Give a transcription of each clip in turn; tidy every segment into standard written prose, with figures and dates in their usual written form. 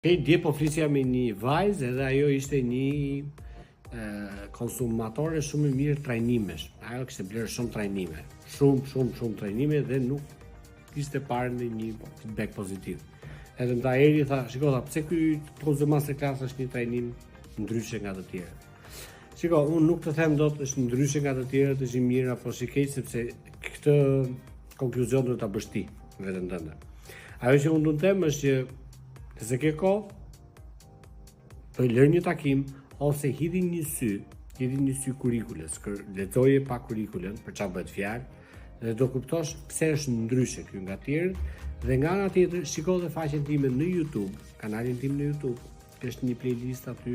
Dje po flisja me një vajzë edhe ajo ishte një konsumatore shumë e mirë trajnimesh. Ajo kishte blerë shumë trajnime. Shumë trajnime dhe nuk kishte parë në një feedback pozitiv. Edhe më ta eri tha, shiko, pse ky Trozo Masterclass është një trajnim ndryshe nga të tjerë. Shiko, unë nuk të them dot është ndryshe nga të tjerët, është i mirë apo është i keq, sepse këtë konkluzion do ta bësh ti veten tënde. Ajo që unë do të them është që nëse ke kohë, të lërë një takim, ose hidhi një sy kurikules, lexoje pak kurikulen, për çfarë bëhet fjalë, dhe do kuptosh pse është ndryshe ky nga tjerët, dhe nga ana tjetër shiko dhe faqen time në YouTube, kanalin tim në YouTube, është një playlist aty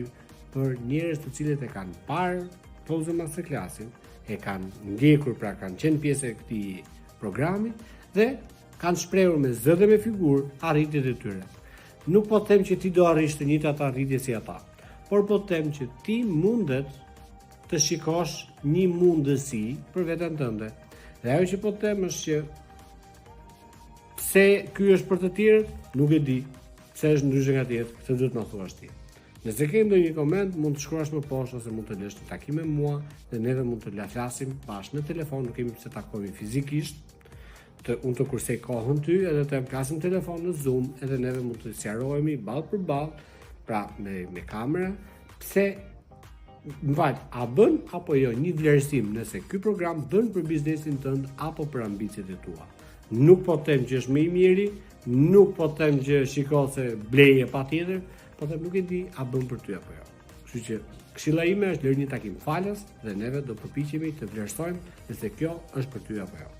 për njerëz të cilët e kanë parë Trozo Masterclassin, e kanë ndjekur, pra kanë qenë pjesë e këtij programi dhe kanë shprehur me zë dhe me figurë arritjet e tyre. Nuk po them që ti do arrish të njëjtat arritje si ata, por po them që ti mundet të shikosh një mundësi për veten tënde. Dhe ajo që po them është që pse ky është për të tjerët, nuk e di. Pse është ndryshe nga të tjerët, këtë duhet ma thuash ti. Nëse ke ndonjë koment, mund të shkruash më poshtë ose mund të lësh një takim me mua dhe neve mund të flasim bashkë në telefon, nuk kemi pse takohemi fizikisht. Unë të kursej kohën ty edhe të flasim telefon në Zoom edhe neve mund të sqarohemi ballë për ballë, pra me kamera, pse a bën apo jo një vlerësim nëse ky program bën për biznesin tënd apo për ambicjet e tua. Nuk po them që është më i miri, nuk po them që shiko se bleje patjetër, po them nuk e di a bën për ty apo jo. Kështu që këshilla ime është lërë një takim falas dhe neve do përpiqemi të vlerësojmë nëse kjo është për ty apo jo.